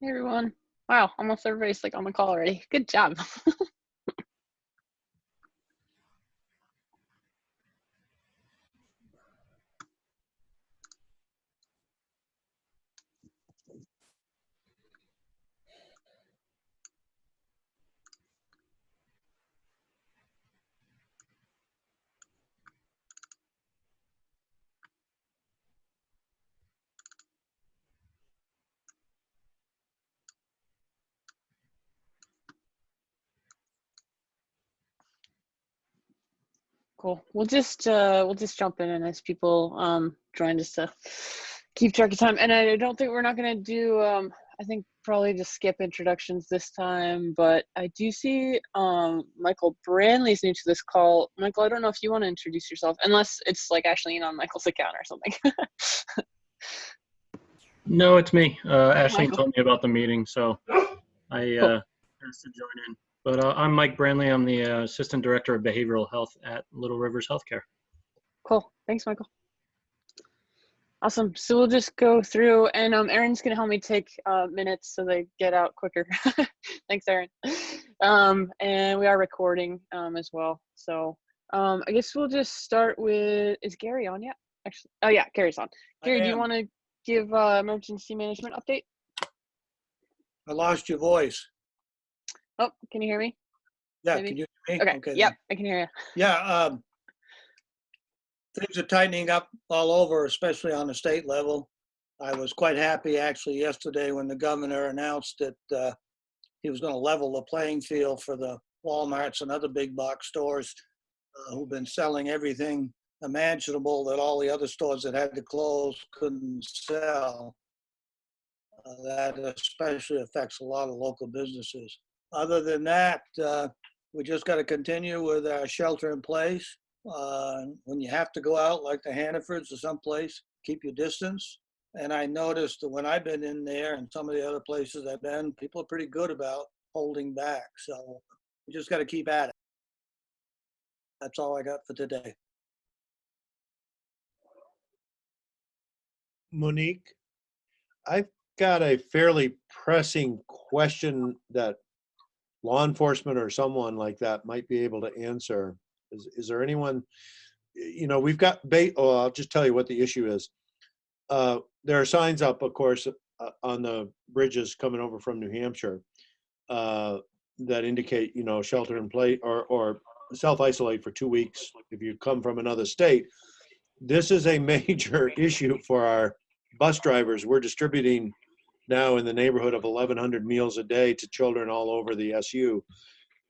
Hey everyone. Wow, almost everybody's like on the call already. Good job. Cool. We'll just jump in as people join just to keep track of time. And I don't think we're not gonna do I think probably just skip introductions this time, but I do see Michael Branley's new to this call. Michael, I don't know if you want to introduce yourself, unless it's like Ashley on Michael's account or something. No, it's me. Ashley Michael. told me about the meeting, so I Cool. asked to join in. But I'm Mike Branley. I'm the Assistant Director of Behavioral Health at Little Rivers Healthcare. Cool. Thanks, Michael. Awesome. So we'll just go through, and Erin's gonna help me take minutes so they get out quicker. Thanks, Erin. And we are recording as well. So I guess we'll just start with, is Gary on yet? Actually, oh yeah, Gary's on. Gary, do you want to give emergency management update? I lost your voice. Oh, can you hear me? Yeah, Maybe? can you hear me? Okay. Yep, I can hear you. Yeah, things are tightening up all over, especially on the state level. I was quite happy actually yesterday when the governor announced that he was going to level the playing field for the Walmarts and other big box stores who've been selling everything imaginable that all the other stores that had to close couldn't sell. That especially affects a lot of local businesses. Other than that, we just got to continue with our shelter in place. When you have to go out, like the Hannafords or someplace, keep your distance. And I noticed that when I've been in there and some of the other places I've been, people are pretty good about holding back. So we just got to keep at it. That's all I got for today. Monique, I've got a fairly pressing question that law enforcement or someone like that might be able to answer. Is there anyone, we've got, I'll just tell you what the issue is. There are signs up, of course, on the bridges coming over from New Hampshire that indicate, shelter in place or self-isolate for 2 weeks if you come from another state. This is a major issue for our bus drivers. We're distributing now in the neighborhood of 1,100 meals a day to children all over the SU.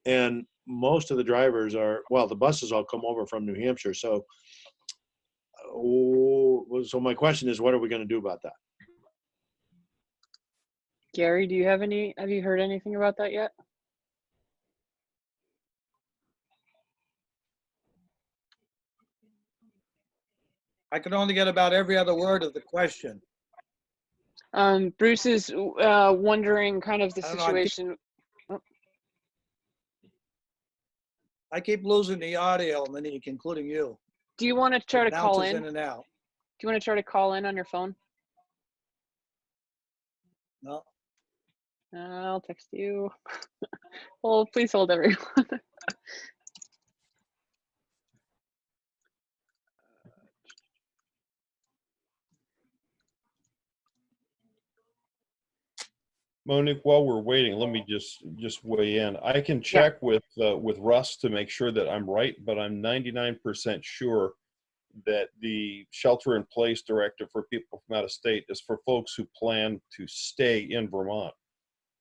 And most of the drivers the buses all come over from New Hampshire. So my question is, what are we going to do about that? Gary, have you heard anything about that yet? I could only get about every other word of the question. Bruce is wondering kind of the situation. I keep losing the audio, Monique, including you. Do you want to try to call in? In and out. Do you want to try to call in on your phone? No. I'll text you. Well, please hold everyone. Monique, while we're waiting, let me just weigh in. I can check with Russ to make sure that I'm right, but I'm 99% sure that the shelter-in-place directive for people from out of state is for folks who plan to stay in Vermont.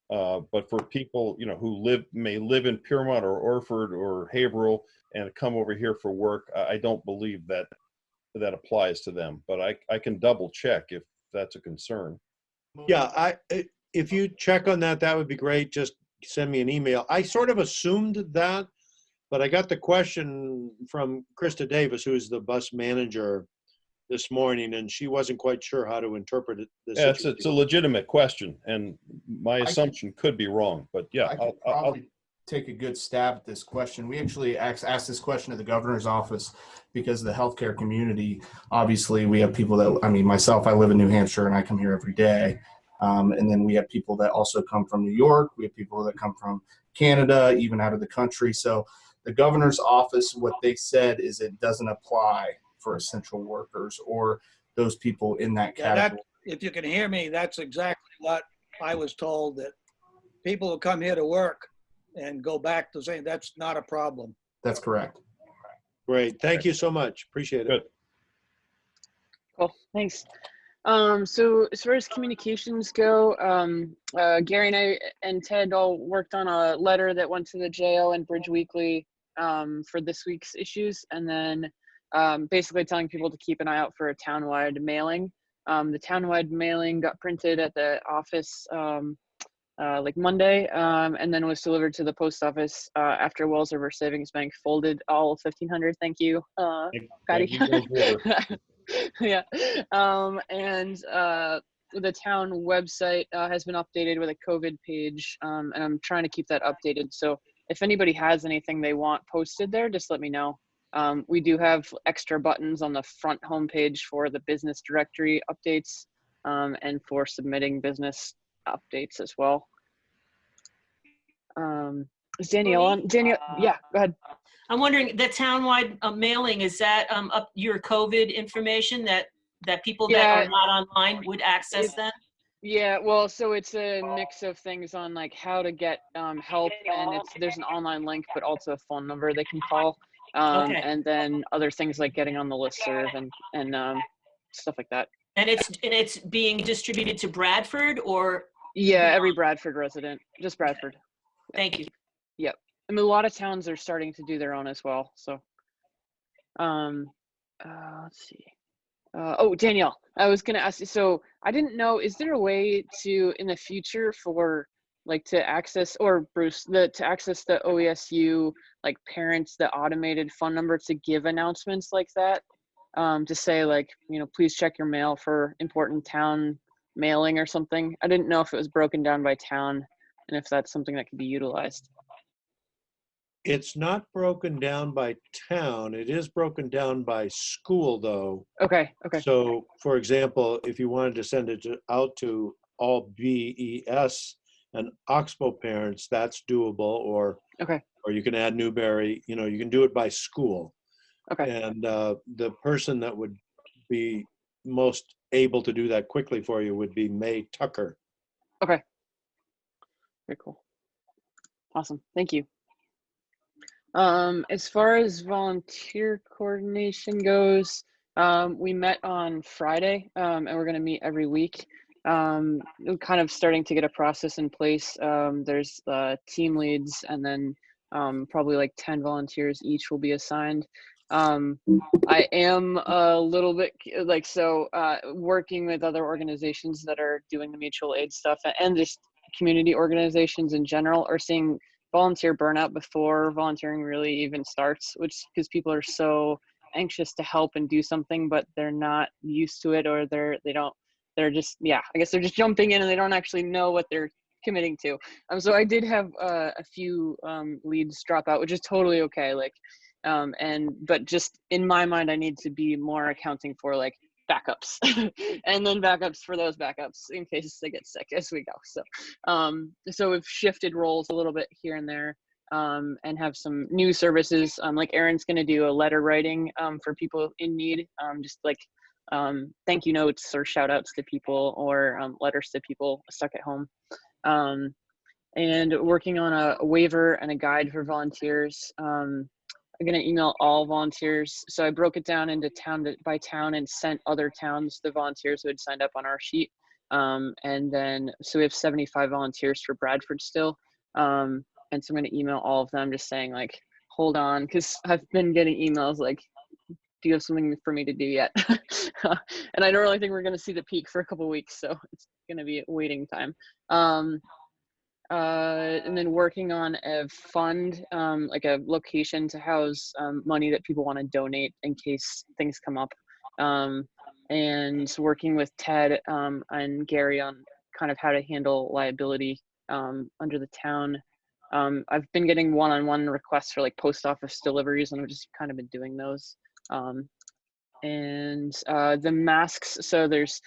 But for people, who may live in Piermont or Orford or Haverhill and come over here for work, I don't believe that applies to them. But I can double check if that's a concern. Yeah, if you check on that, that would be great. Just send me an email. I sort of assumed that, but I got the question from Krista Davis, who is the bus manager, this morning, and she wasn't quite sure how to interpret it. It's a legitimate question, and my assumption could be wrong, but yeah. I'll take a good stab at this question. We actually asked this question at the governor's office because the healthcare community, obviously we have people that, myself, I live in New Hampshire and I come here every day. And then we have people that also come from New York. We have people that come from Canada, even out of the country. So the governor's office, what they said is it doesn't apply for essential workers or those people in that Yeah, category. if you can hear me, that's exactly what I was told, that people who come here to work and go back to saying that's not a problem. That's correct. Great. Thank you so much. Appreciate it. Good. Cool. Thanks. So as far as communications go, Gary and I and Ted all worked on a letter that went to the jail and Bridge Weekly for this week's issues, and then basically telling people to keep an eye out for a townwide mailing. The townwide mailing got printed at the office like Monday, and then was delivered to the post office after Wells River Savings Bank folded all 1,500. Thank you, Patty. Thank you, Wells River. Yeah. And the town website has been updated with a COVID page, and I'm trying to keep that updated. So if anybody has anything they want posted there, just let me know. We do have extra buttons on the front homepage for the business directory updates, and for submitting business updates as well. Is Danielle on? Danielle, yeah, go ahead. I'm wondering, the townwide mailing, is that up your COVID information that people that are not online would access then? Yeah, well, so it's a mix of things on like how to get help, and there's an online link, but also a phone number they can call, Okay. and then other things like getting on the listserv and stuff like that. And it's being distributed to Bradford, or? Yeah, every Bradford resident, just Bradford. Thank you. Yep. I mean, a lot of towns are starting to do their own as well. So, let's see. Oh, Danielle, I was going to ask you, so I didn't know, is there a way to, in the future, for like to access, or Bruce, to access the OESU, like parents, the automated phone number to give announcements like that? To say like, please check your mail for important town mailing or something. I didn't know if it was broken down by town and if that's something that could be utilized. It's not broken down by town. It is broken down by school, though. Okay. Okay. So, for example, if you wanted to send it out to all BES and Oxbow parents, that's doable. Or you can add Newberry. You can do it by school. Okay. And the person that would be most able to do that quickly for you would be May Tucker. Okay. Very cool. Awesome. Thank you. As far as volunteer coordination goes, we met on Friday, and we're going to meet every week. We're kind of starting to get a process in place. There's team leads, and then probably like 10 volunteers each will be assigned. I am a little bit working with other organizations that are doing the mutual aid stuff, and just community organizations in general are seeing volunteer burnout before volunteering really even starts, which because people are so anxious to help and do something, but they're not used to it, or they're just jumping in and they don't actually know what they're committing to. So I did have a few leads drop out, which is totally okay. But just in my mind, I need to be more accounting for like backups and then backups for those backups in case they get sick as we go. So we've shifted roles a little bit here and there, and have some new services. Like Erin's going to do a letter writing for people in need, just like thank you notes or shout outs to people, or letters to people stuck at home. And working on a waiver and a guide for volunteers. I'm going to email all volunteers. So I broke it down into town by town and sent other towns the volunteers who had signed up on our sheet. And then, so we have 75 volunteers for Bradford still. And so I'm going to email all of them just saying like, hold on, because I've been getting emails like, do you have something for me to do yet? And I don't really think we're going to see the peak for a couple of weeks. So it's going to be a waiting time. And then working on a fund, like a location to house money that people want to donate in case things come up. And working with Ted and Gary on kind of how to handle liability under the town. I've been getting one-on-one requests for like post office deliveries, and I've just kind of been doing those. And the masks, so there's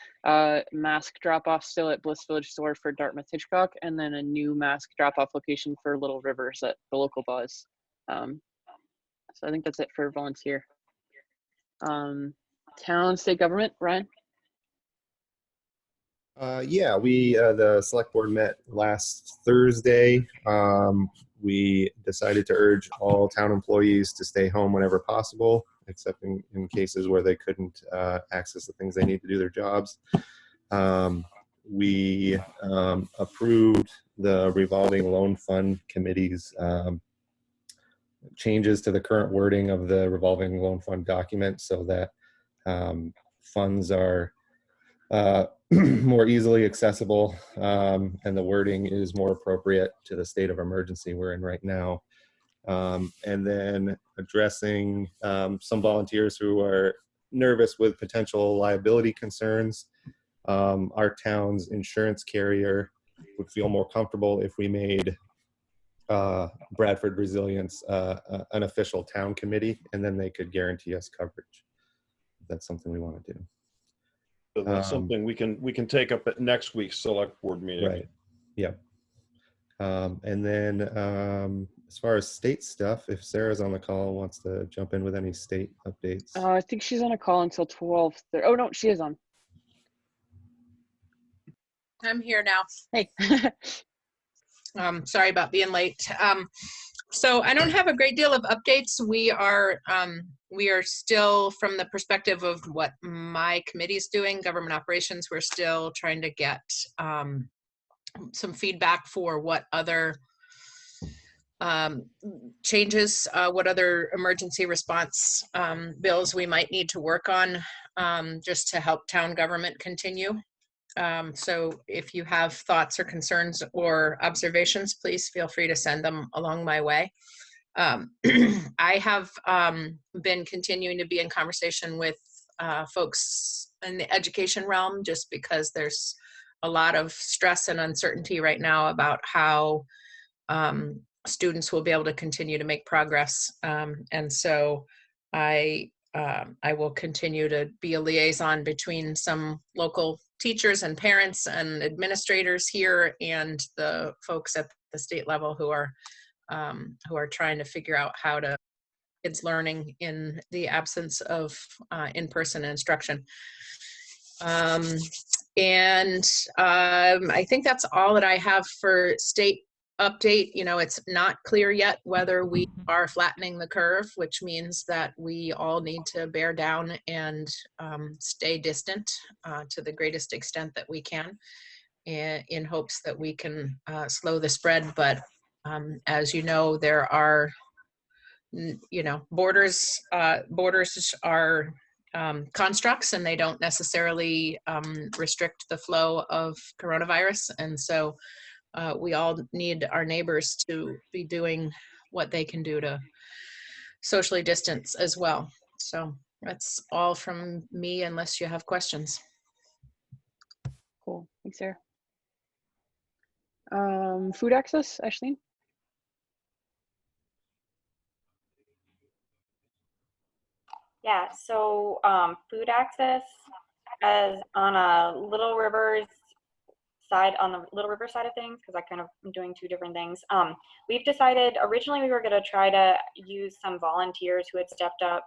mask drop off still at Bliss Village store for Dartmouth Hitchcock, and then a new mask drop off location for Little Rivers at the local buzz. So I think that's it for volunteer. Town, state government, Ryan? Yeah, we the select board met last Thursday. We decided to urge all town employees to stay home whenever possible, except in cases where they couldn't access the things they need to do their jobs. We approved the revolving loan fund committee's changes to the current wording of the revolving loan fund document so that funds are more easily accessible, and the wording is more appropriate to the state of emergency we're in right now. And then addressing some volunteers who are nervous with potential liability concerns. Our town's insurance carrier would feel more comfortable if we made Bradford Resilience an official town committee, and then they could guarantee us coverage. That's something we want to do. So that's something we can take up at next week's select board meeting. Right. Yep. And then as far as state stuff, if Sarah's on the call, wants to jump in with any state updates. I think she's on a call until 12:30. Oh no, she is on. I'm here now. Hey. Sorry about being late. So I don't have a great deal of updates. We are still, from the perspective of what my committee is doing, government operations, we're still trying to get some feedback for what other changes, what other emergency response bills we might need to work on just to help town government continue. So if you have thoughts or concerns or observations, please feel free to send them along my way. I have been continuing to be in conversation with folks in the education realm, just because there's a lot of stress and uncertainty right now about how students will be able to continue to make progress. And so I will continue to be a liaison between some local teachers and parents and administrators here and the folks at the state level who are trying to figure out how to kids learning in the absence of in-person instruction. And I think that's all that I have for state update. You know, it's not clear yet whether we are flattening the curve, which means that we all need to bear down and stay distant to the greatest extent that we can, in hopes that we can slow the spread. But as you know, there are, borders are constructs, and they don't necessarily restrict the flow of coronavirus. And so we all need our neighbors to be doing what they can do to socially distance as well. So that's all from me, unless you have questions. Cool. Thanks, Sarah. Food access, Ashley? Yeah, so food access as on a Little Rivers side, on the Little River side of things, because I kind of am doing two different things. We've decided originally we were going to try to use some volunteers who had stepped up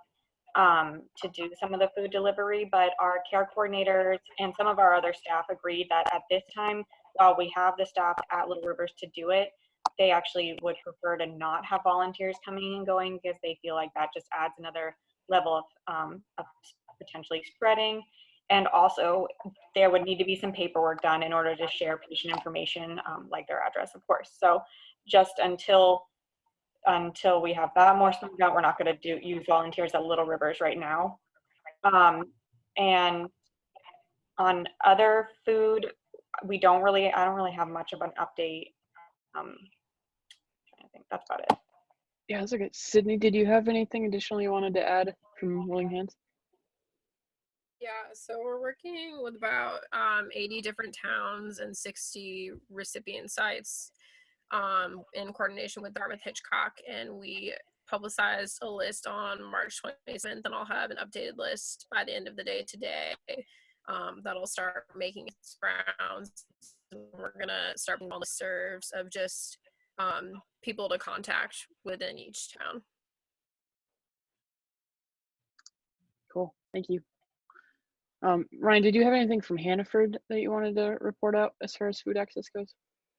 to do some of the food delivery, but our care coordinators and some of our other staff agreed that at this time, while we have the staff at Little Rivers to do it, they actually would prefer to not have volunteers coming and going, because they feel like that just adds another level of potentially spreading. And also there would need to be some paperwork done in order to share patient information, like their address, of course. So just until we have that more smoothed out, we're not going to use volunteers at Little Rivers right now. And on other food, I don't really have much of an update. I think that's about it. Yeah, that's okay. Sydney, did you have anything additional you wanted to add from Willing Hands? Yeah, so we're working with about 80 different towns and 60 recipient sites in coordination with Dartmouth Hitchcock, and we publicized a list on March 27th, and I'll have an updated list by the end of the day today. That'll start making its rounds. We're gonna start making all the serves of just people to contact within each town. Cool, thank you. Ryan, did you have anything from Hannaford that you wanted to report out as far as food access goes?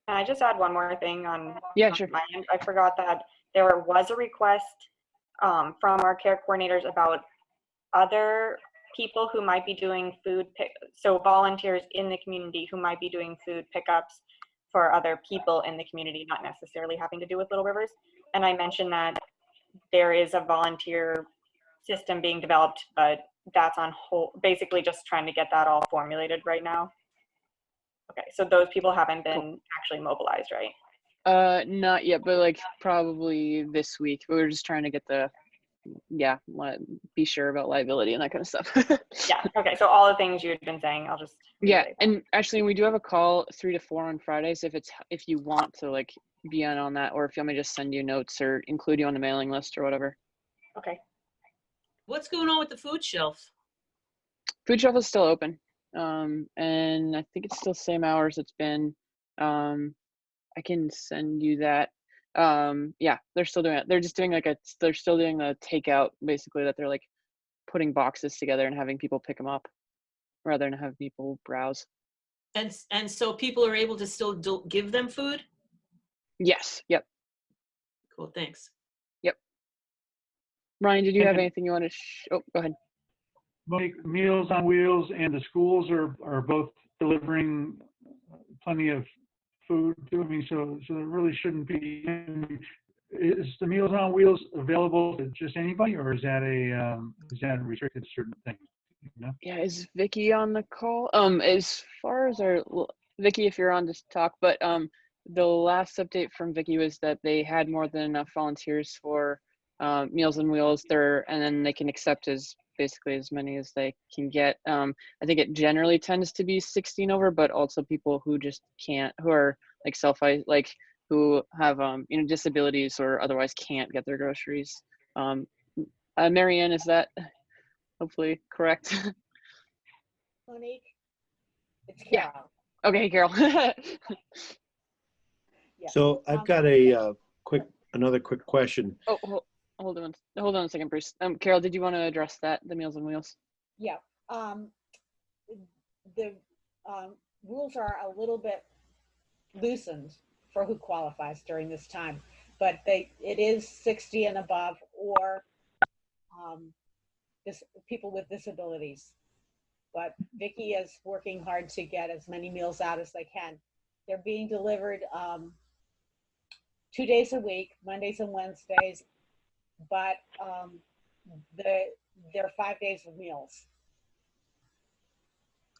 Can I just add one more thing on Yeah, sure. my end? I forgot that there was a request from our care coordinators about other people who might be doing so volunteers in the community who might be doing food pickups for other people in the community, not necessarily having to do with Little Rivers. And I mentioned that there is a volunteer system being developed, but that's on hold, basically just trying to get that all formulated right now. Okay, so those people haven't been actually mobilized, right? Not yet, but like probably this week. We were just trying to get be sure about liability and that kind of stuff. Yeah, okay, so all the things you had been saying, I'll just and actually we do have a call 3 to 4 on Fridays if you want to like be on that, or if you want me to just send you notes or include you on the mailing list or whatever. Okay. What's going on with the food shelf? Food shelf is still open, and I think it's still the same hours it's been. I can send you that. Yeah, they're still doing it. They're just doing they're still doing the takeout, basically, that they're like putting boxes together and having people pick them up rather than have people browse. And so people are able to still give them food? Yes. Yep. Cool, thanks. Yep. Ryan, did you have anything you want to oh, go ahead. Meals on Wheels and the schools are both delivering plenty of food to me, so there really shouldn't be. Is the Meals on Wheels available to just anybody, or is that restricted to certain things? You know? Yeah, is Vicky on the call? As far as Vicky, if you're on to talk, but the last update from Vicky was that they had more than enough volunteers for Meals on Wheels and then they can accept basically as many as they can get. I think it generally tends to be 16 over, but also people who just can't, who are like who have disabilities or otherwise can't get their groceries. Marianne, is that hopefully correct? Monique, it's Carol. Yeah. Okay, Carol. Yeah. So I've got another quick question. Oh, hold on a second, Bruce. Carol, did you want to address that, the Meals on Wheels? Yeah. The rules are a little bit loosened for who qualifies during this time, but it is 60 and above, or people with disabilities. But Vicky is working hard to get as many meals out as they can. They're being delivered 2 days a week, Mondays and Wednesdays, but they're 5 days of meals.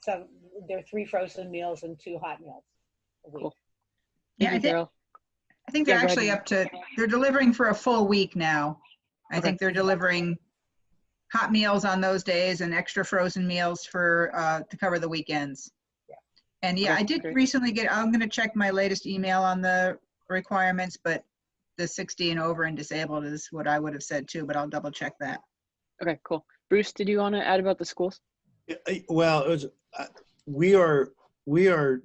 So there are 3 frozen meals and 2 hot meals a week. Cool. Yeah, I think they're actually they're delivering for a full week now. I think they're delivering hot meals on those days and extra frozen meals for to cover the weekends. Yeah. And yeah, I did recently I'm going to check my latest email on the requirements, but the 60 and over and disabled is what I would have said too, but I'll double check that. Okay, cool. Bruce, did you want to add about the schools? Well, we are,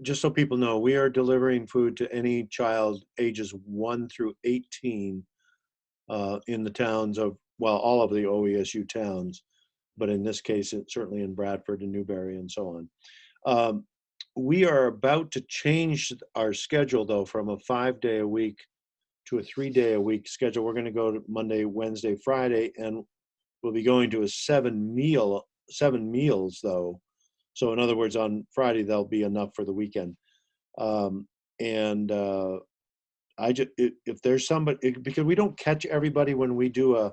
just so people know, we are delivering food to any child ages 1 through 18 in the towns of, well, all of the OESU towns, but in this case, it's certainly in Bradford and Newbury and so on. We are about to change our schedule, though, from a 5-day a week to a 3-day a week schedule. We're going to go to Monday, Wednesday, Friday, and we'll be going to a 7 meals, though. So in other words, on Friday, there'll be enough for the weekend. If there's somebody, because we don't catch everybody when we do a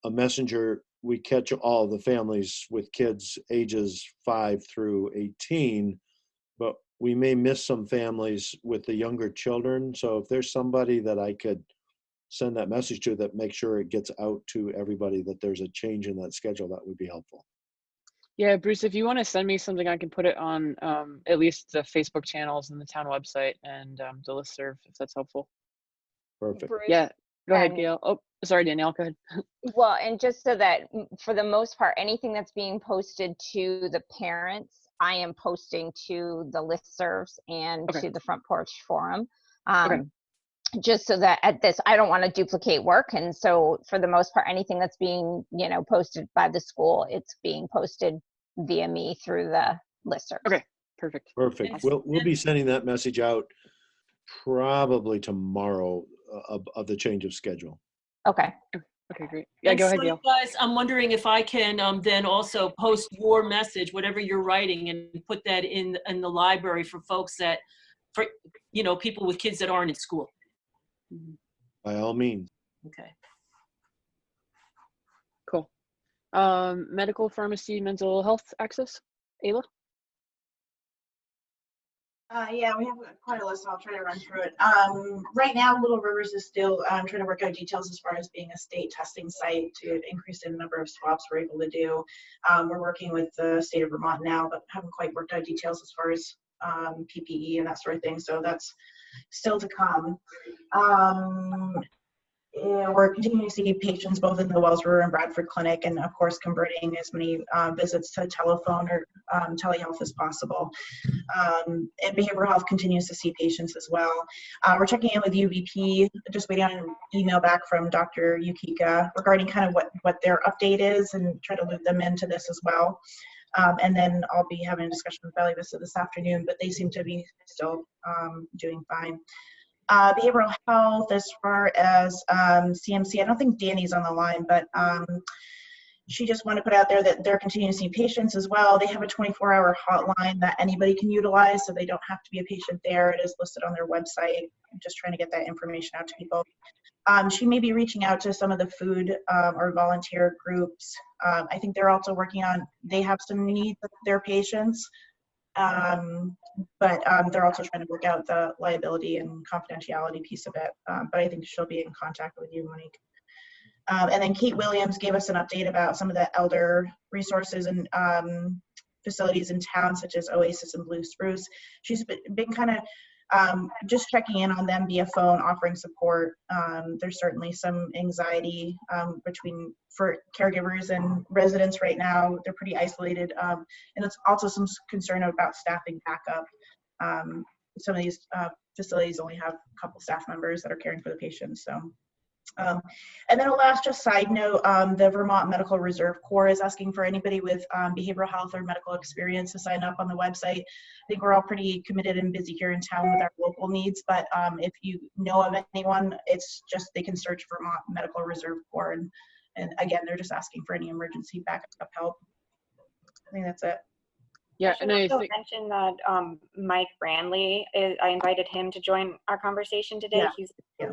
messenger, we catch all the families with kids ages 5 through 18, but we may miss some families with the younger children. So if there's somebody that I could send that message to that make sure it gets out to everybody that there's a change in that schedule, that would be helpful. Yeah, Bruce, if you want to send me something, I can put it on at least the Facebook channels and the town website and the listserv, if that's helpful. Perfect. Bruce, Yeah. Go ahead, And- Gail. Oh, sorry, Danielle, go ahead. Well, and just so that for the most part, anything that's being posted to the parents, I am posting to the listservs and Okay. to the Front Porch Forum. Okay. Just so that at this, I don't want to duplicate work. And so for the most part, anything that's being, posted by the school, it's being posted via me through the listservs. Okay, perfect. Perfect. We'll be sending that message out probably tomorrow of the change of schedule. Okay. Okay, great. Yeah, go ahead, Gail. Guys, I'm wondering if I can then also post your message, whatever you're writing, and put that in the library for folks for people with kids that aren't in school. By all means. Okay. Cool. Medical, pharmacy, mental health access. Ayla? Yeah, we have quite a list, so I'll try to run through it. Right now, Little Rivers is still trying to work out details as far as being a state testing site to increase the number of swabs we're able to do. We're working with the state of Vermont now, but haven't quite worked out details as far as PPE and that sort of thing, so that's still to come. We're continuing to see patients both in the Wells River and Bradford Clinic, and of course converting as many visits to telephone or telehealth as possible. And behavioral health continues to see patients as well. We're checking in with UVP, just waiting on an email back from Dr. Yukika regarding kind of what their update is, and try to loop them into this as well. And then I'll be having a discussion with Valley Vista this afternoon, but they seem to be still doing fine. Behavioral health, as far as CMC, I don't think Danny's on the line, but she just wanted to put out there that they're continuing to see patients as well. They have a 24-hour hotline that anybody can utilize, so they don't have to be a patient there. It is listed on their website. I'm just trying to get that information out to people. She may be reaching out to some of the food or volunteer groups. I think they're also working on, they have some needs of their patients. But they're also trying to work out the liability and confidentiality piece of it. But I think she'll be in contact with you, Monique. And then Kate Williams gave us an update about some of the elder resources and facilities in town, such as Oasis and Blue Spruce. She's been kind of just checking in on them via phone, offering support. There's certainly some anxiety for caregivers and residents right now. They're pretty isolated, and it's also some concern about staffing backup. Some of these facilities only have a couple staff members that are caring for the patients. So, and then a last just side note, the Vermont Medical Reserve Corps is asking for anybody with behavioral health or medical experience to sign up on the website. I think we're all pretty committed and busy here in town with our local needs, but if you know of anyone, it's just, they can search Vermont Medical Reserve Corps, and again, they're just asking for any emergency backup help. I think that's it. Yeah, and I also mentioned that Mike Brandley I invited him to join our conversation today. Yeah.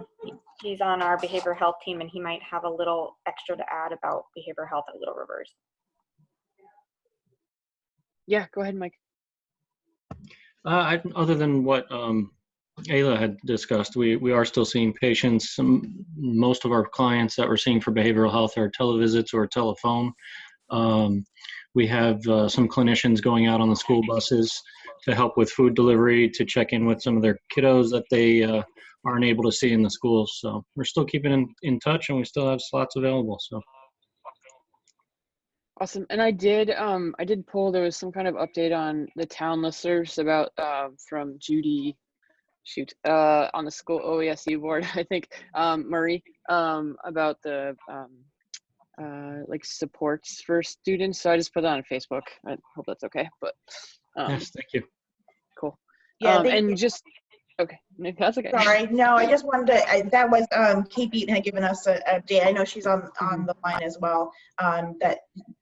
He's on our behavioral health team, and he might have a little extra to add about behavioral health at Little Rivers. Yeah, go ahead, Mike. Other than what Ayla had discussed, we are still seeing patients. Most of our clients that we're seeing for behavioral health are televisits or telephone. We have some clinicians going out on the school buses to help with food delivery, to check in with some of their kiddos that they aren't able to see in the schools. So we're still keeping in touch, and we still have slots available. So awesome. And I did pull, there was some kind of update on the town listservs about from Judy on the school OESU board, I think, Marie, about the like supports for students. So I just put that on Facebook. I hope that's okay. But yes, thank you. Cool. Yeah, and just okay, that's okay. Sorry, no, I just wanted to. That was Kate Beaton had given us a update. I know she's on the line as well. That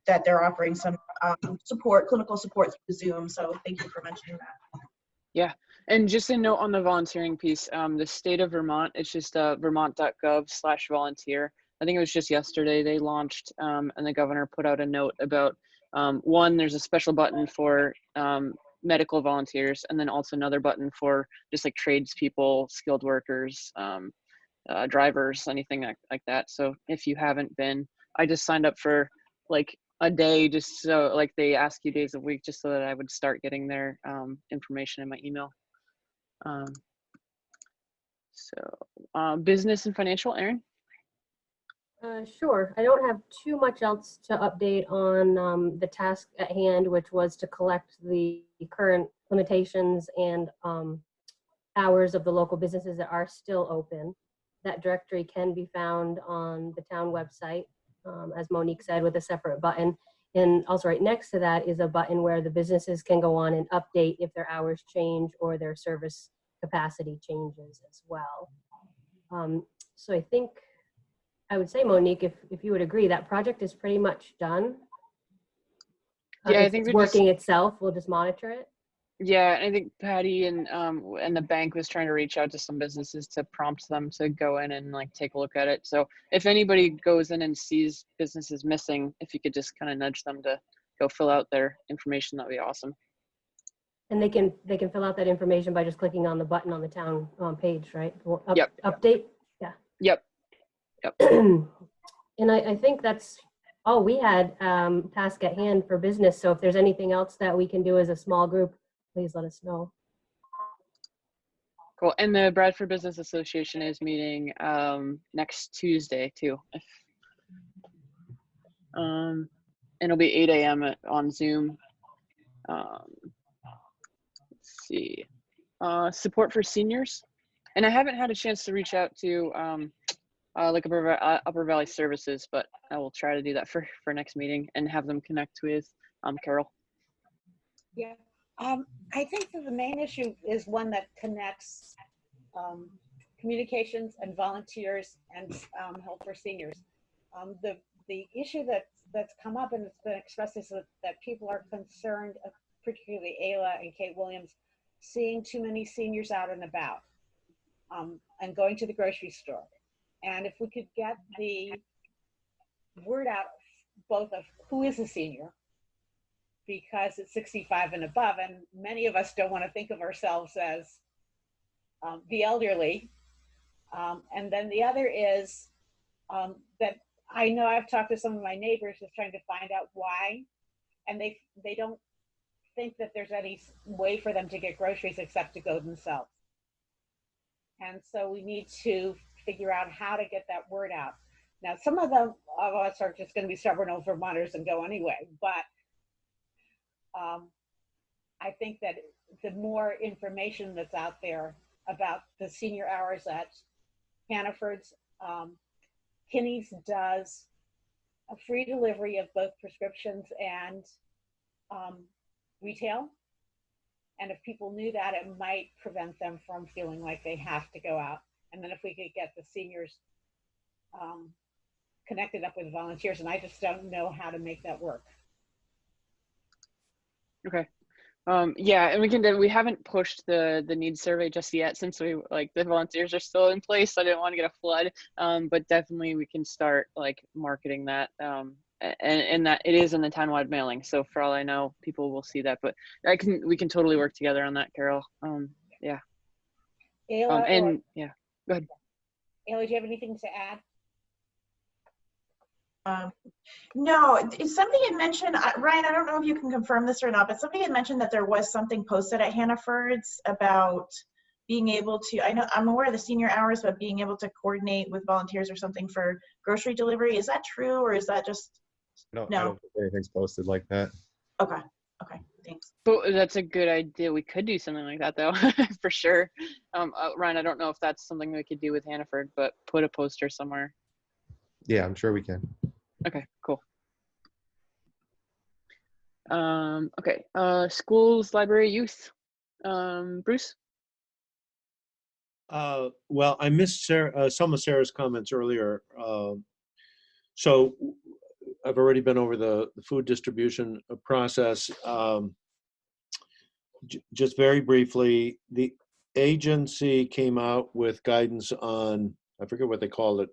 they're offering some support, clinical support through Zoom. So thank you for mentioning that. Yeah, and just a note on the volunteering piece. The state of Vermont, it's just vermont.gov/volunteer. I think it was just yesterday they launched, and the governor put out a note about one, there's a special button for medical volunteers, and then also another button for just like tradespeople, skilled workers, drivers, anything like that. So if you haven't been, I just signed up for like a day, just so like they ask you days a week, just so that I would start getting their information in my email. So business and financial, Aaron? Sure. I don't have too much else to update on the task at hand, which was to collect the current limitations and hours of the local businesses that are still open. That directory can be found on the town website, as Monique said, with a separate button. And also right next to that is a button where the businesses can go on and update if their hours change or their service capacity changes as well. So I think I would say, Monique, if you would agree, that project is pretty much done. Yeah, I if think it's we're just, working itself, we'll just monitor it. yeah, I think Patty and the bank was trying to reach out to some businesses to prompt them to go in and like take a look at it. So if anybody goes in and sees businesses missing, if you could just kind of nudge them to go fill out their information, that'd be awesome. And they can fill out that information by just clicking on the button on the town page, right? Yep. Update. Yeah. Yep. Yep. And I think that's all we had task at hand for business. So if there's anything else that we can do as a small group, please let us know. Cool. And the Bradford Business Association is meeting next Tuesday too. And it'll be 8 a.m. on Zoom. Let's see. Support for seniors. And I haven't had a chance to reach out to like Upper Valley Services, but I will try to do that for next meeting and have them connect with Carol. Yeah, I think that the main issue is one that connects communications and volunteers and help for seniors. The issue that's come up and it's been expressed is that people are concerned, particularly Ayla and Kate Williams, seeing too many seniors out and about and going to the grocery store. And if we could get the word out both of who is a senior, because it's 65 and above, and many of us don't want to think of ourselves as the elderly. And then the other is that I know I've talked to some of my neighbors just trying to find out why, and they don't think that there's any way for them to get groceries except to go themselves. And so we need to figure out how to get that word out. Now, some of us are just going to be stubborn old Vermonters and go anyway, but I think that the more information that's out there about the senior hours at Hannaford's, Kinney's does a free delivery of both prescriptions and retail. And if people knew that, it might prevent them from feeling like they have to go out. And then if we could get the seniors connected up with volunteers, and I just don't know how to make that work. Okay. Yeah, and we haven't pushed the needs survey just yet, since the volunteers are still in place. So I didn't want to get a flood, but definitely we can start like marketing that, and that it is in the townwide mailing. So for all I know, people will see that, but we can totally work together on that, Carol. Yeah. Ayla, yeah, go ahead. Ayla, do you have anything to add? No, somebody had mentioned, Ryan, I don't know if you can confirm this or not, but somebody had mentioned that there was something posted at Hannaford's about being able to, I'm aware of the senior hours, but being able to coordinate with volunteers or something for grocery delivery. Is that true, or is that just, no? I don't think anything's posted like that. Okay, thanks. But that's a good idea. We could do something like that though, for sure. Ryan, I don't know if that's something we could do with Hannaford, but put a poster somewhere. Yeah, I'm sure we can. Okay, cool. Okay, schools, library, youth. Bruce? Well, I missed some of Sarah's comments earlier. So I've already been over the food distribution process. Just very briefly, the agency came out with guidance on, I forget what they called it,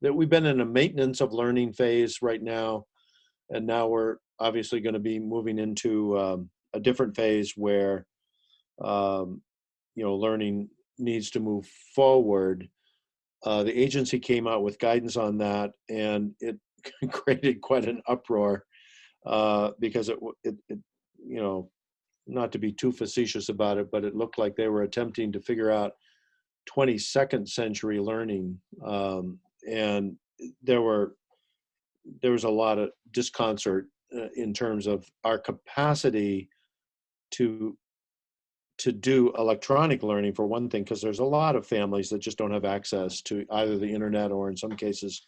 that we've been in a maintenance of learning phase right now. And now we're obviously going to be moving into a different phase where, learning needs to move forward. The agency came out with guidance on that, and it created quite an uproar because it not to be too facetious about it, but it looked like they were attempting to figure out 22nd century learning. And there was a lot of disconcert in terms of our capacity to do electronic learning, for one thing, because there's a lot of families that just don't have access to either the internet or in some cases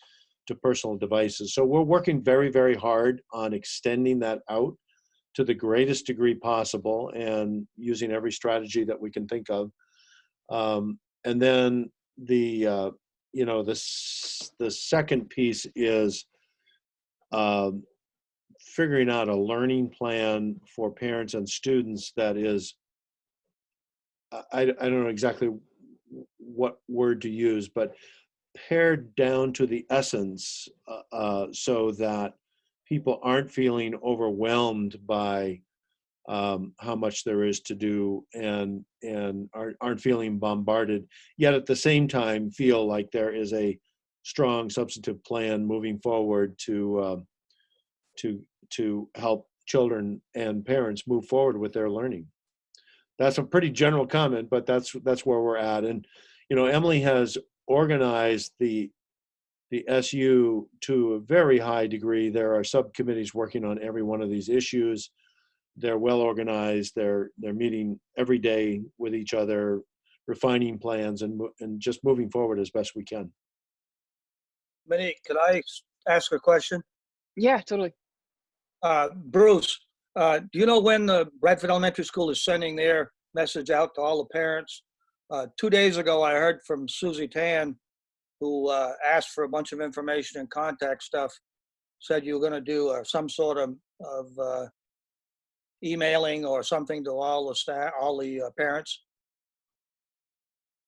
to personal devices. So we're working very, very hard on extending that out to the greatest degree possible and using every strategy that we can think of. And then the second piece is figuring out a learning plan for parents and students that is, I don't know exactly what word to use, but pared down to the essence, so that people aren't feeling overwhelmed by how much there is to do and aren't feeling bombarded, yet at the same time feel like there is a strong substantive plan moving forward to help children and parents move forward with their learning. That's a pretty general comment, but that's where we're at. And Emily has organized the SU to a very high degree. There are subcommittees working on every one of these issues. They're well organized. They're meeting every day with each other, refining plans and just moving forward as best we can. Monique, could I ask a question? Yeah, totally. Bruce, do you know when the Bradford Elementary School is sending their message out to all the parents? 2 days ago, I heard from Susie Tan, who asked for a bunch of information and contact stuff, said you were going to do some sort of emailing or something to all the staff, all the parents.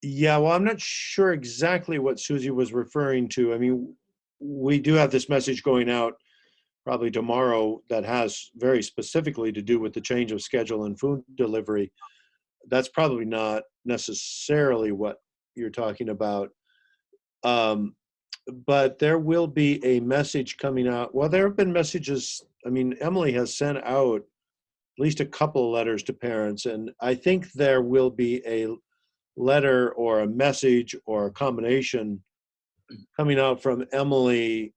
Yeah, well, I'm not sure exactly what Susie was referring to. I mean, we do have this message going out probably tomorrow that has very specifically to do with the change of schedule and food delivery. That's probably not necessarily what you're talking about. But there will be a message coming out. Well, there have been messages. I mean, Emily has sent out at least a couple of letters to parents, and I think there will be a letter or a message or a combination coming out from Emily,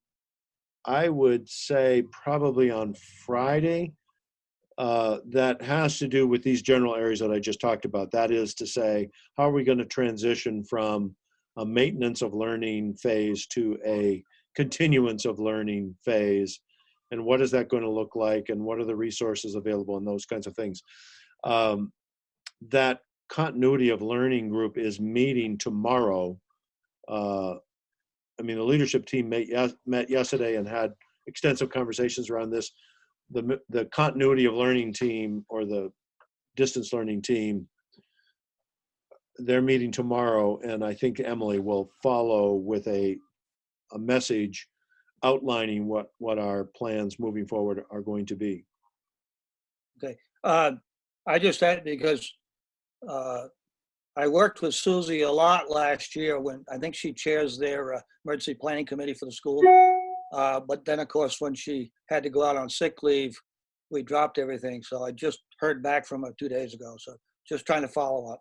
I would say probably on Friday, that has to do with these general areas that I just talked about. That is to say, how are we going to transition from a maintenance of learning phase to a continuance of learning phase? And what is that going to look like? And what are the resources available and those kinds of things? That continuity of learning group is meeting tomorrow. I mean, the leadership team met yesterday and had extensive conversations around this. The continuity of learning team or the distance learning team, they're meeting tomorrow, and I think Emily will follow with a message outlining what our plans moving forward are going to be. Okay. I just had, because I worked with Susie a lot last year when I think she chairs their emergency planning committee for the school. But then, of course, when she had to go out on sick leave, we dropped everything. So I just heard back from her 2 days ago. So just trying to follow up.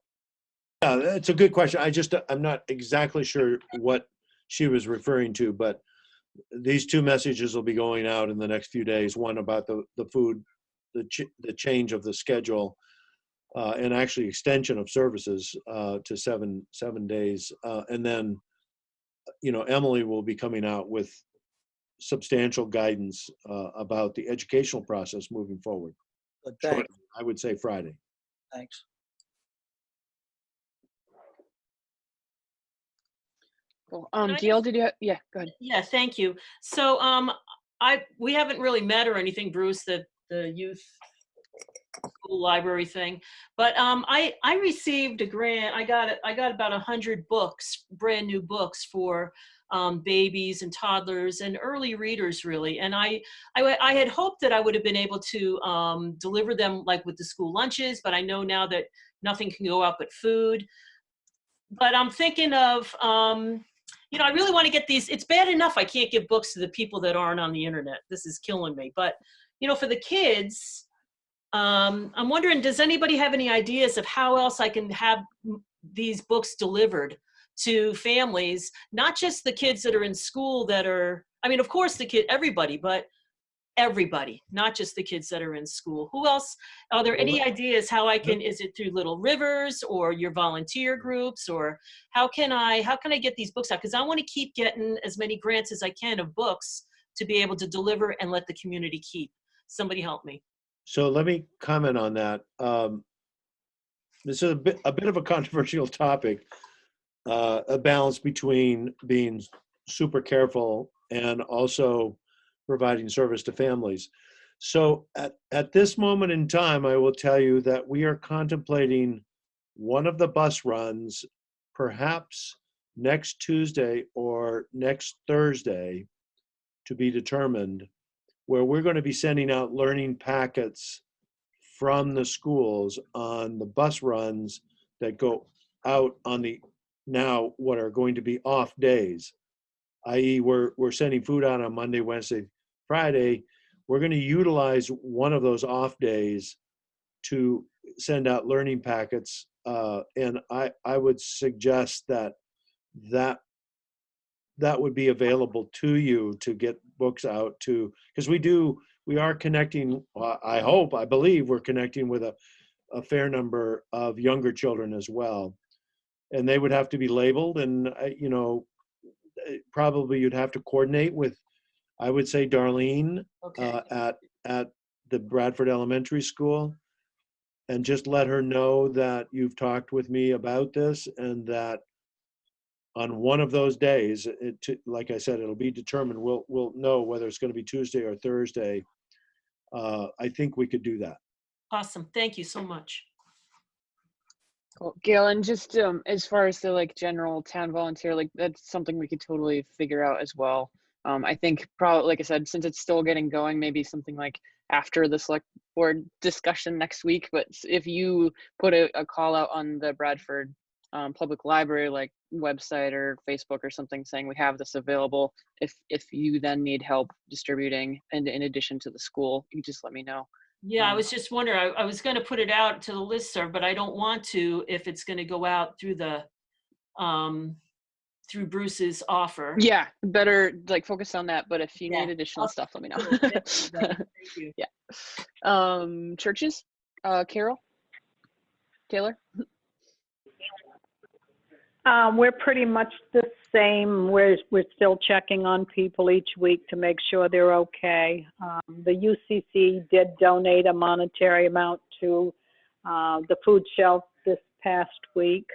Yeah, that's a good question. I'm not exactly sure what she was referring to, but these two messages will be going out in the next few days. One about the food, the change of the schedule, and actually extension of services to seven days. And then, Emily will be coming out with substantial guidance about the educational process moving forward. Thanks. I would say Friday. Thanks. Cool. Gail, did you yeah, go ahead. Yeah, thank you. So we haven't really met or anything, Bruce, the youth school library thing, but I received a grant. I got about 100 books, brand new books for babies and toddlers and early readers, really. And I had hoped that I would have been able to deliver them like with the school lunches, but I know now that nothing can go out but food. But I'm thinking of, I really want to get these. It's bad enough I can't give books to the people that aren't on the internet. This is killing me. But, for the kids, I'm wondering, does anybody have any ideas of how else I can have these books delivered to families, not just the kids that are in school that are, I mean, of course the kid, everybody, but everybody, not just the kids that are in school. Who else? Are there any ideas how I can, is it through Little Rivers or your volunteer groups, or how can I get these books out? Because I want to keep getting as many grants as I can of books to be able to deliver and let the community keep. Somebody help me. So let me comment on that. This is a bit of a controversial topic, a balance between being super careful and also providing service to families. So at this moment in time, I will tell you that we are contemplating one of the bus runs, perhaps next Tuesday or next Thursday, to be determined, where we're going to be sending out learning packets from the schools on the bus runs that go out on the now what are going to be off days, i.e. we're sending food out on Monday, Wednesday, Friday. We're going to utilize one of those off days to send out learning packets, and I would suggest that would be available to you to get books out to, because we are connecting, I believe we're connecting with a fair number of younger children as well. And they would have to be labeled, and probably you'd have to coordinate with, I would say, Darlene, okay, at the Bradford Elementary School, and just let her know that you've talked with me about this, and that on one of those days, like I said, it'll be determined. We'll know whether it's going to be Tuesday or Thursday. I think we could do that. Awesome. Thank you so much. Cool. Gail, and just as far as the general town volunteer, that's something we could totally figure out as well. I think probably, like I said, since it's still getting going, maybe something like after the select board discussion next week. But if you put a call out on the Bradford Public Library website or Facebook or something saying we have this available, if you then need help distributing, and in addition to the school, you just let me know. Yeah, I was just wondering, I was going to put it out to the listserv, but I don't want to if it's going to go out through the through Bruce's offer. Yeah, better focus on that, but if you need additional stuff, let me know. Thank you. Yeah. Churches, Carol, Taylor. We're pretty much the same. We're still checking on people each week to make sure they're okay. The UCC did donate a monetary amount to the food shelf this past week.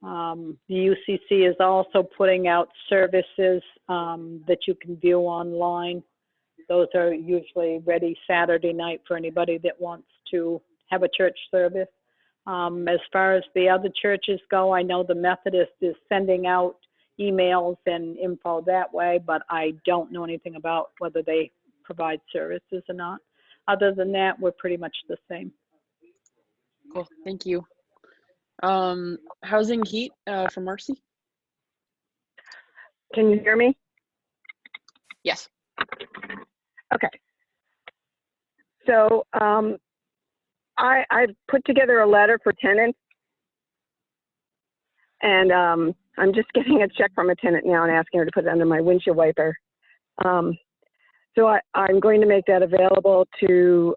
The UCC is also putting out services that you can view online. Those are usually ready Saturday night for anybody that wants to have a church service. As far as the other churches go, I know the Methodist is sending out emails and info that way, but I don't know anything about whether they provide services or not. Other than that, we're pretty much the same. Cool, thank you. Housing heat from Marcy. Can you hear me? Yes. Okay. So I put together a letter for tenants, and I'm just getting a check from a tenant now and asking her to put it under my windshield wiper. So I'm going to make that available to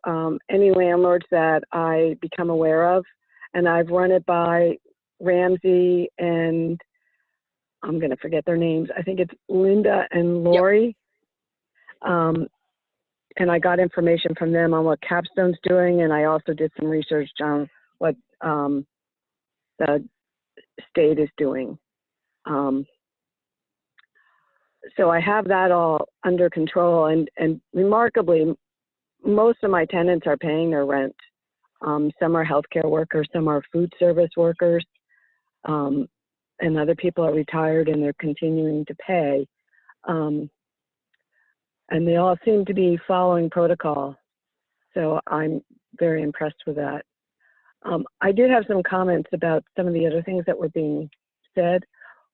any landlords that I become aware of, and I've run it by Ramsey and I'm going to forget their names. I think it's Linda and Lori. Yep. And I got information from them on what Capstone's doing, and I also did some research on what the state is doing. So I have that all under control, and remarkably, most of my tenants are paying their rent. Some are healthcare workers, some are food service workers, and other people are retired and they're continuing to pay. And they all seem to be following protocol. So I'm very impressed with that. I did have some comments about some of the other things that were being said.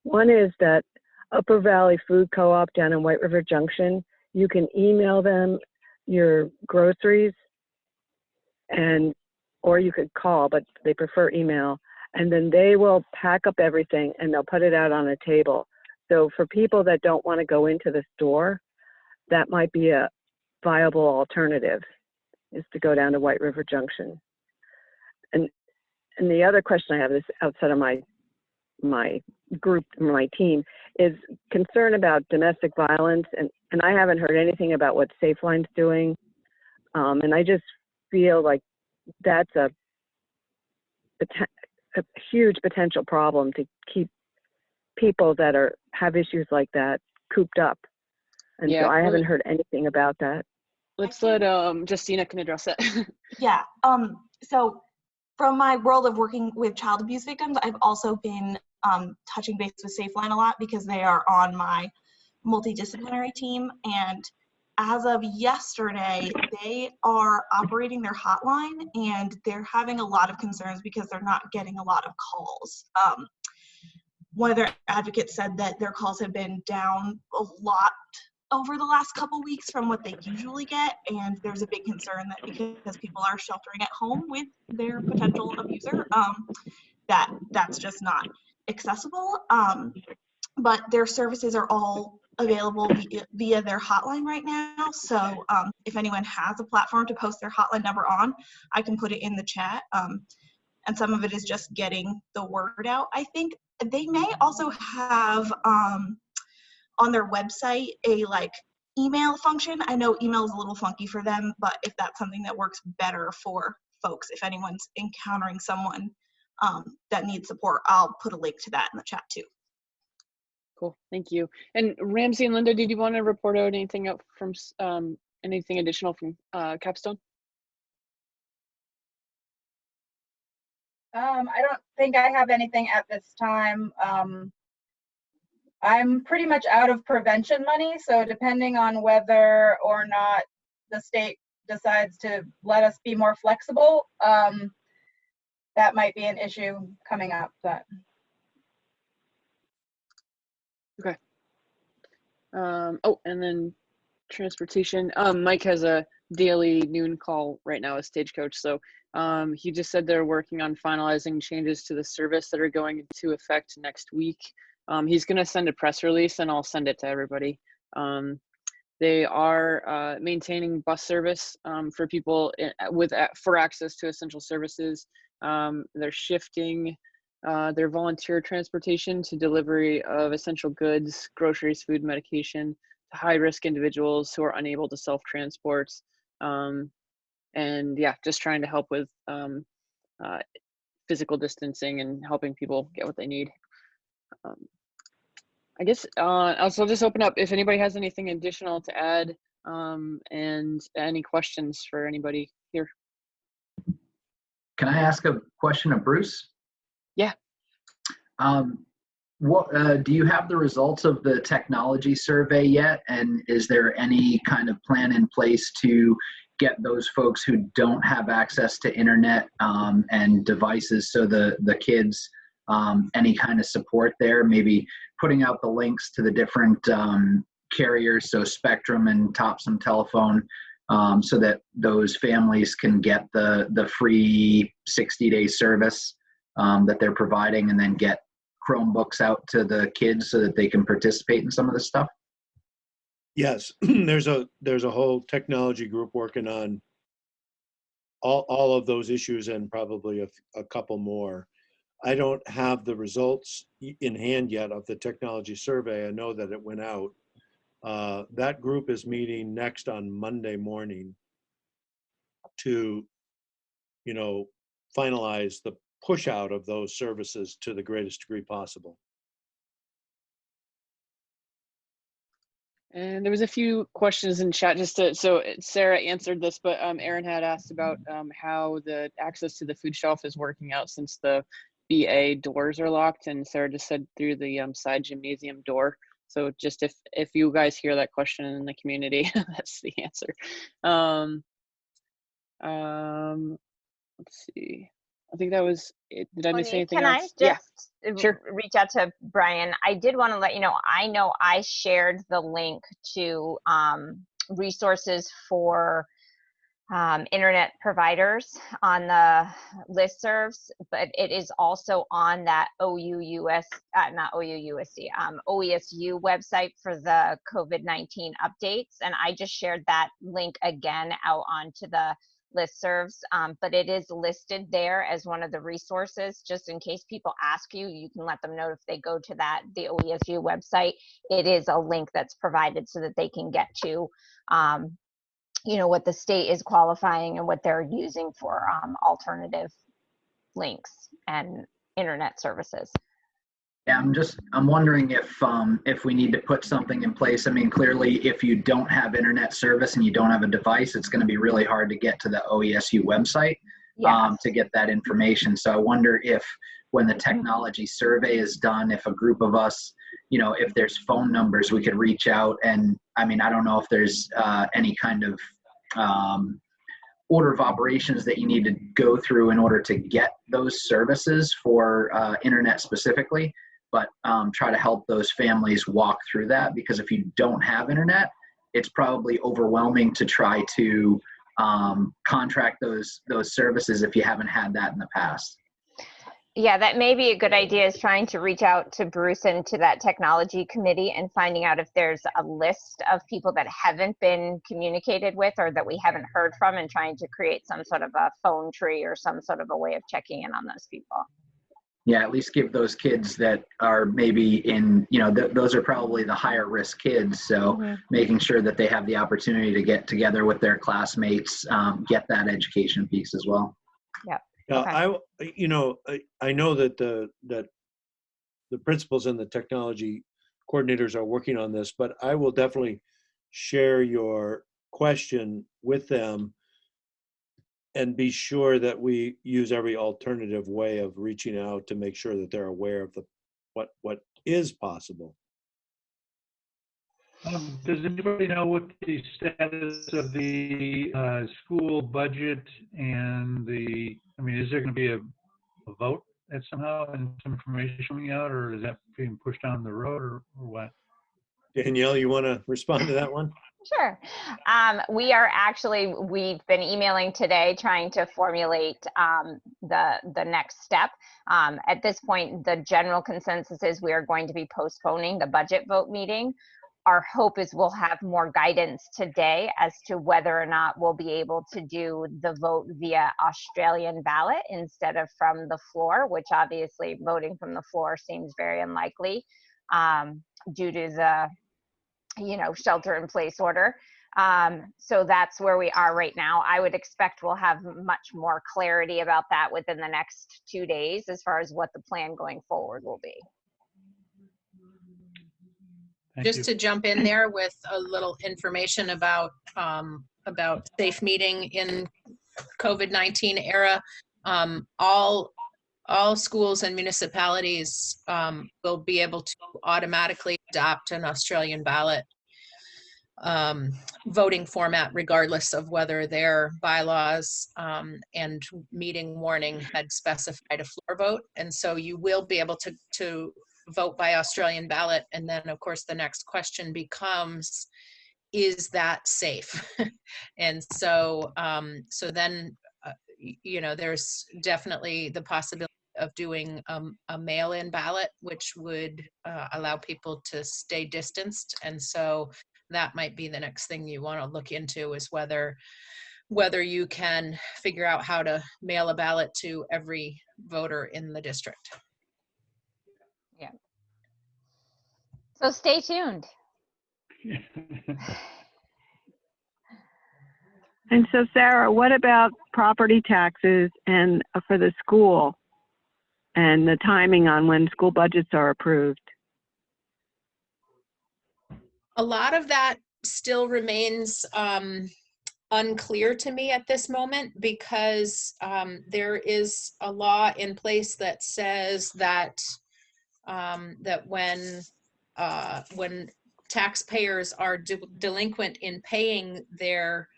One is that Upper Valley Food Co-op down in White River Junction, you can email them your groceries, or you could call, but they prefer email, and then they will pack up everything and they'll put it out on a table. So for people that don't want to go into the store, that might be a viable alternative, is to go down to White River Junction. And the other question I have is outside of my group, my team, is concern about domestic violence. And I haven't heard anything about what SafeLine's doing. And I just feel like that's a huge potential problem to keep people that have issues like that cooped up. And Yeah, so I haven't heard anything about that. let's let Justina can address that. Yeah. So from my world of working with child abuse victims, I've also been touching base with SafeLine a lot because they are on my multidisciplinary team. And as of yesterday, they are operating their hotline and they're having a lot of concerns because they're not getting a lot of calls. One of their advocates said that their calls have been down a lot over the last couple weeks from what they usually get, and there's a big concern that because people are sheltering at home with their potential abuser, that's just not accessible. But their services are all available via their hotline right now. So if anyone has a platform to post their hotline number on, I can put it in the chat. And some of it is just getting the word out. I think they may also have on their website a email function. I know email is a little funky for them, but if that's something that works better for folks, if anyone's encountering someone that needs support, I'll put a link to that in the chat too. Cool, thank you. And Ramsey and Linda, did you want to report out anything up from anything additional from Capstone? I don't think I have anything at this time. I'm pretty much out of prevention money, so depending on whether or not the state decides to let us be more flexible, that might be an issue coming up. But okay. Oh, and then transportation. Mike has a daily noon call right now with Stagecoach. So he just said they're working on finalizing changes to the service that are going into effect next week. He's going to send a press release and I'll send it to everybody. They are maintaining bus service for people for access to essential services. They're shifting their volunteer transportation to delivery of essential goods, groceries, food, medication to high-risk individuals who are unable to self-transport. And yeah, just trying to help with physical distancing and helping people get what they need. I guess I'll just open up if anybody has anything additional to add and any questions for anybody here. Can I ask a question of Bruce? Yeah. What do you have the results of the technology survey yet? And is there any kind of plan in place to get those folks who don't have access to internet and devices, so the kids, any kind of support there? Maybe putting out the links to the different carriers, so Spectrum and Topsum Telephone, so that those families can get the free 60-day service that they're providing, and then get Chromebooks out to the kids so that they can participate in some of this stuff? Yes, there's a whole technology group working on all of those issues and probably a couple more. I don't have the results in hand yet of the technology survey. I know that it went out. That group is meeting next on Monday morning to, finalize the push out of those services to the greatest degree possible. And there was a few questions in chat so Sarah answered this, but Aaron had asked about how the access to the food shelf is working out since the BA doors are locked, and Sarah just said through the side gymnasium door. So just if you guys hear that question in the community, that's the answer. Let's see. I think that was it. Did I miss anything else? Can I just sure. reach out to Brian? I did want to let you know I shared the link to resources for internet providers on the listservs, but it is also on that OUS, not OUUSD, OESU website for the COVID-19 updates. And I just shared that link again out onto the listservs, but it is listed there as one of the resources. Just in case people ask you, you can let them know if they go to the OESU website, it is a link that's provided so that they can get to what the state is qualifying and what they're using for alternative links and internet services. Yeah, I'm wondering if we need to put something in place. I mean, clearly, if you don't have internet service and you don't have a device, it's going to be really hard to get to the OESU website to get that information. So I wonder if when the technology survey is done, if a group of us, if there's phone numbers, we could reach out. And I mean, I don't know if there's any kind of order of operations that you need to go through in order to get those services for internet specifically, but try to help those families walk through that, because if you don't have internet, it's probably overwhelming to try to contract those services if you haven't had that in the past. Yeah, that may be a good idea, is trying to reach out to Bruce and to that technology committee and finding out if there's a list of people that haven't been communicated with or that we haven't heard from, and trying to create some sort of a phone tree or some sort of a way of checking in on those people. Yeah, at least give those kids that are maybe in, those are probably the higher risk kids. So making sure that they have the opportunity to get together with their classmates, get that education piece as well. Yeah. Okay. I know that the principals and the technology coordinators are working on this, but I will definitely share your question with them and be sure that we use every alternative way of reaching out to make sure that they're aware of what is possible. Does anybody know what the status of the school budget and is there going to be a vote that somehow and some information coming out, or is that being pushed down the road, or what? Danielle, you want to respond to that one? Sure. We've been emailing today trying to formulate the next step. At this point, the general consensus is we are going to be postponing the budget vote meeting. Our hope is we'll have more guidance today as to whether or not we'll be able to do the vote via Australian ballot instead of from the floor, which obviously voting from the floor seems very unlikely due to the shelter in place order. So that's where we are right now. I would expect we'll have much more clarity about that within the next 2 days as far as what the plan going forward will be. Just to jump in there with a little information about safe meeting in COVID-19 era, all schools and municipalities will be able to automatically adopt an Australian ballot voting format, regardless of whether their bylaws and meeting warning had specified a floor vote. And so you will be able to vote by Australian ballot. And then, of course, the next question becomes, is that safe? And so, then, there's definitely the possibility of doing a mail-in ballot, which would allow people to stay distanced. And so that might be the next thing you want to look into, is whether you can figure out how to mail a ballot to every voter in the district. Yeah. So stay tuned. And so, Sarah, what about property taxes and for the school and the timing on when school budgets are approved? A lot of that still remains unclear to me at this moment, because there is a law in place that says that that when taxpayers are delinquent in paying their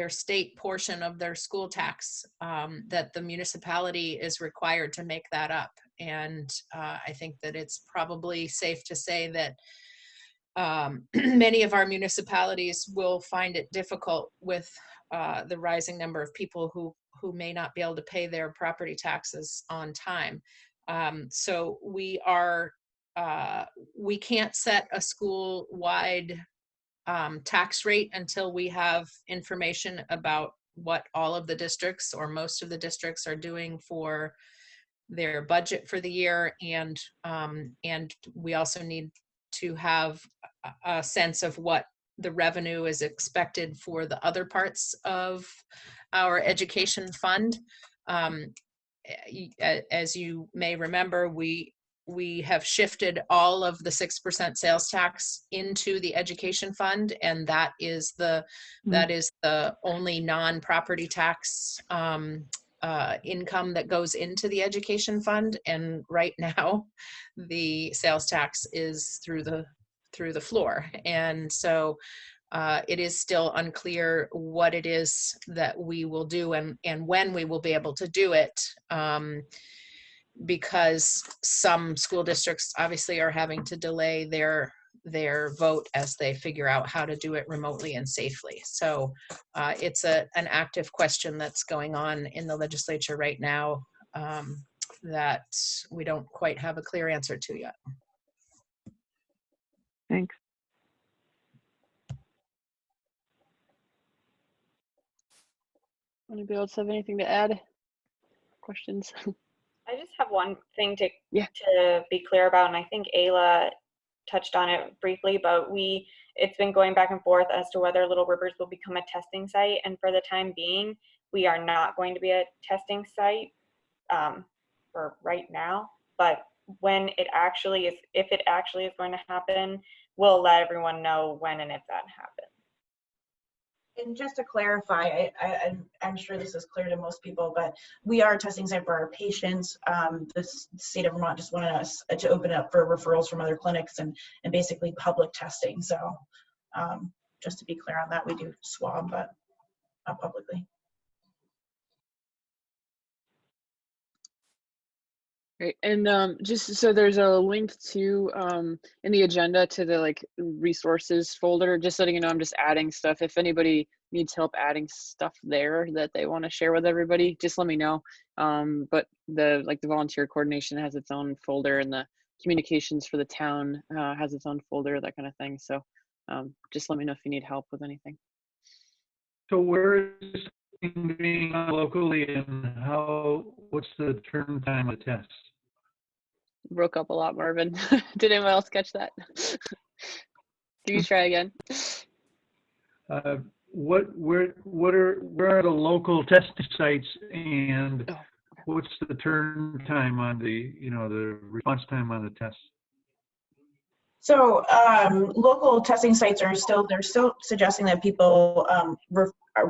state portion of their school tax, that the municipality is required to make that up. And I think that it's probably safe to say that many of our municipalities will find it difficult with the rising number of people who may not be able to pay their property taxes on time. So we can't set a school-wide tax rate until we have information about what all of the districts or most of the districts are doing for their budget for the year, and we also need to have a sense of what the revenue is expected for the other parts of our education fund. As you may remember, we have shifted all of the 6% sales tax into the education fund, and that is the only non-property tax income that goes into the education fund. And right now, the sales tax is through the floor, and so it is still unclear what it is that we will do and when we will be able to do it, because some school districts obviously are having to delay their vote as they figure out how to do it remotely and safely. So it's an active question that's going on in the legislature right now that we don't quite have a clear answer to yet. Thanks. Anybody else have anything to add? Questions? I just have one thing to be clear about, and I think Ayla touched on it briefly, but it's been going back and forth as to whether Little Rivers will become a testing site, and for the time being, we are not going to be a testing site for right now. But when it actually is, if it actually is going to happen, we'll let everyone know when and if that happens. And just to clarify, I'm sure this is clear to most people, but we are a testing site for our patients. The state of Vermont just wanted us to open it up for referrals from other clinics and basically public testing. So just to be clear on that, we do swab, but not publicly. Great. And just so there's a link to in the agenda to the resources folder, just letting you know I'm just adding stuff. If anybody needs help adding stuff there that they want to share with everybody, just let me know. But the volunteer coordination has its own folder, and the communications for the town has its own folder, that kind of thing. So just let me know if you need help with anything. So where is it being locally, and what's the turn time of the test? Broke up a lot, Marvin. Did anyone else catch that? Can you try again? Where are the local testing sites, and what's the turn time on the response time on the test? So local testing sites are still suggesting that people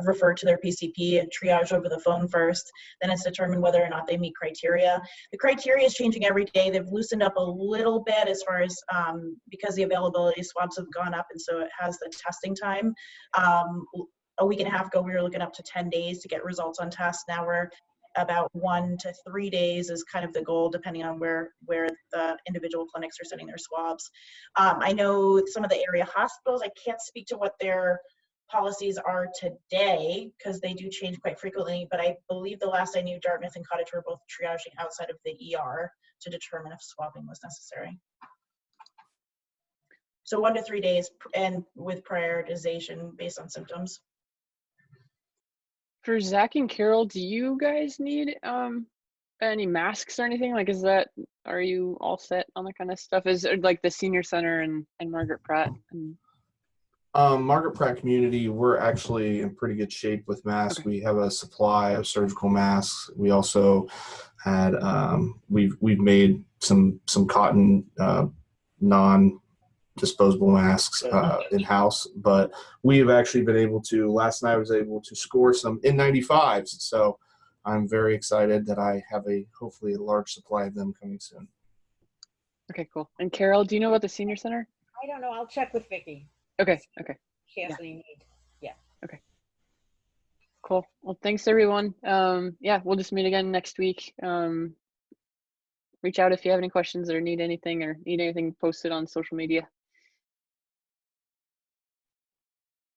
refer to their PCP and triage over the phone first. Then it's determined whether or not they meet criteria. The criteria is changing every day. They've loosened up a little bit as far as because the availability of swabs have gone up, and so it has the testing time. A week and a half ago, we were looking up to 10 days to get results on tests. Now we're about 1 to 3 days is kind of the goal, depending on where the individual clinics are sending their swabs. I know some of the area hospitals, I can't speak to what their policies are today because they do change quite frequently, but I believe the last I knew, Dartmouth and Cottage were both triaging outside of the ER to determine if swabbing was necessary. So 1 to 3 days, and with prioritization based on symptoms. For Zach and Carol, do you guys need any masks or anything? Are you all set on that kind of stuff? Is it the senior center and Margaret Pratt? Margaret Pratt community, we're actually in pretty good shape with masks. Okay. We have a supply of surgical masks. We also had we've made some cotton non-disposable masks in-house, but we have actually been able to, last night I was able to score some N95s, so I'm very excited that I have hopefully a large supply of them coming soon. Okay, cool. And Carol, do you know about the senior center? I don't know, I'll check with Vicki. Okay. She has any need. Yeah. Okay. Cool. Well, thanks everyone. Yeah, we'll just meet again next week. Reach out if you have any questions or need anything posted on social media.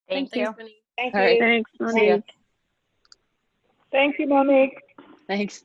Thank Thanks, you. Monique. Thank All right. you. Thanks, See ya. Monique. Thank you, Monique. Thanks.